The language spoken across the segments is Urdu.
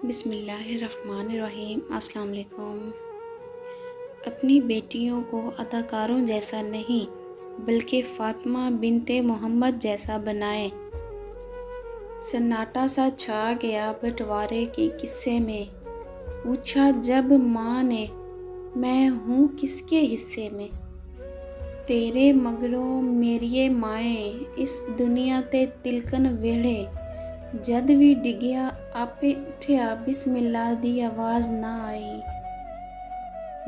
بسم اللہ الرحمن الرحیم۔ السلام علیکم۔ اپنی بیٹیوں کو اداکاروں جیسا نہیں بلکہ فاطمہ بنت محمد جیسا بنائیں۔ سناٹا سا چھا گیا بٹوارے کے قصے میں، پوچھا جب ماں نے میں ہوں کس کے حصے میں؟ تیرے مگروں میریے مائیں اس دنیا تے تلکن ویڑے، جد بھی ڈگیا آپے اٹھیا بسم اللہ دی آواز نہ آئی۔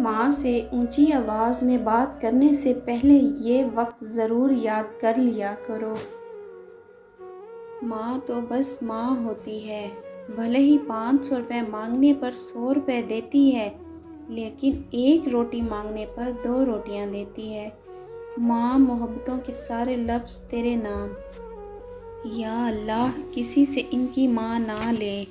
ماں سے اونچی آواز میں بات کرنے سے پہلے یہ وقت ضرور یاد کر لیا کرو۔ ماں تو بس ماں ہوتی ہے، بھلے ہی 500 روپے مانگنے پر 100 روپے دیتی ہے، لیکن 1 روٹی مانگنے پر 2 روٹیاں دیتی ہے۔ ماں محبتوں کے سارے لفظ تیرے نام، یا اللہ کسی سے ان کی ماں نہ لے۔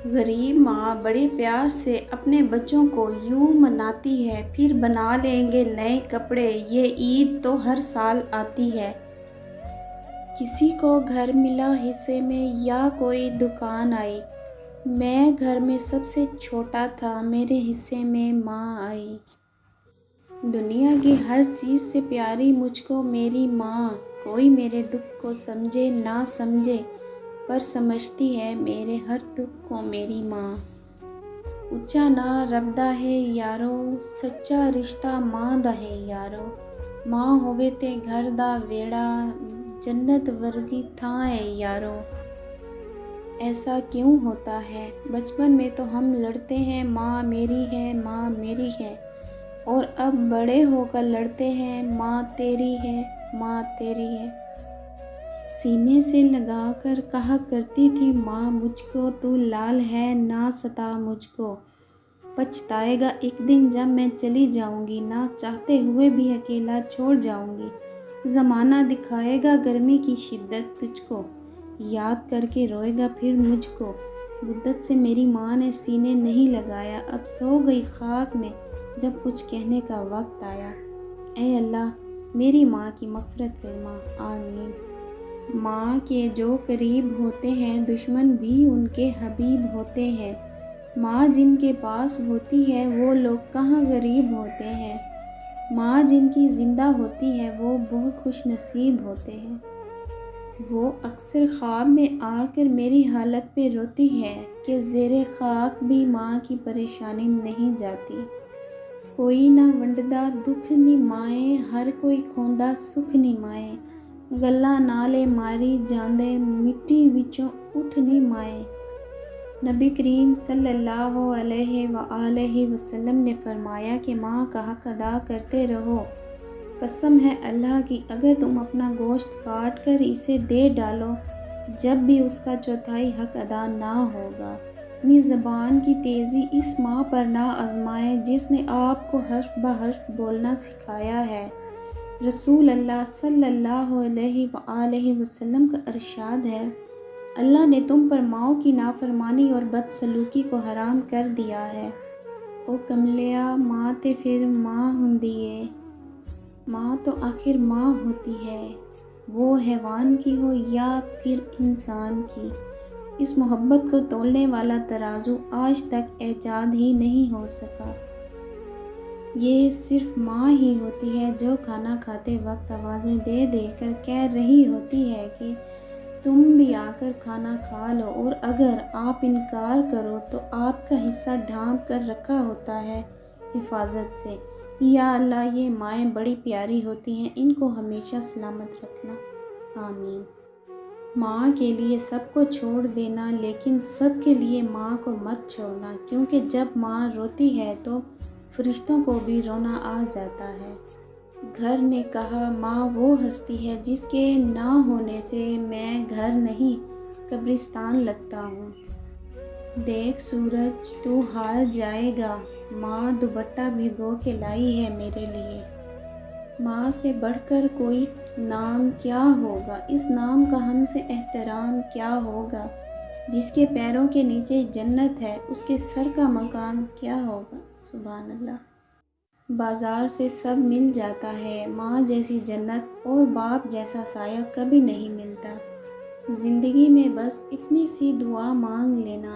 غریب ماں بڑے پیار سے اپنے بچوں کو یوں مناتی ہے، پھر بنا لیں گے نئے کپڑے، یہ عید تو ہر سال آتی ہے۔ کسی کو گھر ملا حصے میں یا کوئی دکان آئی، میں گھر میں سب سے چھوٹا تھا، میرے حصے میں ماں آئی۔ دنیا کی ہر چیز سے پیاری مجھ کو میری ماں، کوئی میرے دکھ کو سمجھے نہ سمجھے پر سمجھتی ہے میرے ہر دکھ کو میری ماں۔ اچا نہ رب دا ہے یارو، سچا رشتہ ماں دا ہے یارو، ماں ہووے تے گھر دا ویڑا، جنت ورگی تھاں ہے یارو۔ ایسا کیوں ہوتا ہے؟ بچپن میں تو ہم لڑتے ہیں ماں میری ہے ماں میری ہے، اور اب بڑے ہو کر لڑتے ہیں ماں تیری ہے ماں تیری ہے۔ سینے سے لگا کر کہا کرتی تھی ماں مجھ کو، تو لال ہے نہ ستا مجھ کو، پچھتائے گا ایک دن جب میں چلی جاؤں گی، نہ چاہتے ہوئے بھی اکیلا چھوڑ جاؤں گی، زمانہ دکھائے گا گرمی کی شدت تجھ کو، یاد کر کے روئے گا پھر مجھ کو۔ بدت سے میری ماں نے سینے نہیں لگایا، اب سو گئی خاک میں جب کچھ کہنے کا وقت آیا۔ اے اللہ میری ماں کی مغفرت فرما، آمین۔ ماں کے جو قریب ہوتے ہیں دشمن بھی ان کے حبیب ہوتے ہیں، ماں جن کے پاس ہوتی ہے وہ لوگ کہاں غریب ہوتے ہیں، ماں جن کی زندہ ہوتی ہے وہ بہت خوش نصیب ہوتے ہیں۔ وہ اکثر خواب میں آ کر میری حالت پہ روتی ہے کہ زیر خاک بھی ماں کی پریشانی نہیں جاتی۔ کوئی نہ ونڈدا دکھ نی مائیں، ہر کوئی کھوندا سکھ نی مائیں، گلاں نالے ماری جاندے مٹی وچوں اٹھ نی مائیں۔ نبی کریم صلی اللہ علیہ وآلہ وسلم نے فرمایا کہ ماں کا حق ادا کرتے رہو، قسم ہے اللہ کی اگر تم اپنا گوشت کاٹ کر اسے دے ڈالو جب بھی اس کا چوتھائی حق ادا نہ ہوگا۔ اپنی زبان کی تیزی اس ماں پر نہ آزمائیں جس نے آپ کو حرف بہ حرف بولنا سکھایا ہے۔ رسول اللہ صلی اللہ علیہ وآلہ وسلم کا ارشاد ہے، اللہ نے تم پر ماؤں کی نافرمانی اور بدسلوکی کو حرام کر دیا ہے۔ او کملیا ماں تے پھر ماں ہوندی ہے، ماں تو آخر ماں ہوتی ہے، وہ حیوان کی ہو یا پھر انسان کی۔ اس محبت کو تولنے والا ترازو آج تک ایجاد ہی نہیں ہو سکا۔ یہ صرف ماں ہی ہوتی ہے جو کھانا کھاتے وقت آوازیں دے دے کر کہہ رہی ہوتی ہے کہ تم بھی آ کر کھانا کھا لو، اور اگر آپ انکار کرو تو آپ کا حصہ ڈھانپ کر رکھا ہوتا ہے حفاظت سے۔ یا اللہ یہ مائیں بڑی پیاری ہوتی ہیں، ان کو ہمیشہ سلامت رکھنا، آمین۔ ماں کے لیے سب کو چھوڑ دینا لیکن سب کے لیے ماں کو مت چھوڑنا، کیونکہ جب ماں روتی ہے تو فرشتوں کو بھی رونا آ جاتا ہے۔ گھر نے کہا ماں وہ ہستی ہے جس کے نہ ہونے سے میں گھر نہیں قبرستان لگتا ہوں۔ دیکھ سورج تو ہار جائے گا، ماں دوپٹہ بھگو کے لائی ہے میرے لیے۔ ماں سے بڑھ کر کوئی نام کیا ہوگا، اس نام کا ہم سے احترام کیا ہوگا، جس کے پیروں کے نیچے جنت ہے اس کے سر کا مقام کیا ہوگا، سبحان اللہ۔ بازار سے سب مل جاتا ہے، ماں جیسی جنت اور باپ جیسا سایہ کبھی نہیں ملتا۔ زندگی میں بس اتنی سی دعا مانگ لینا،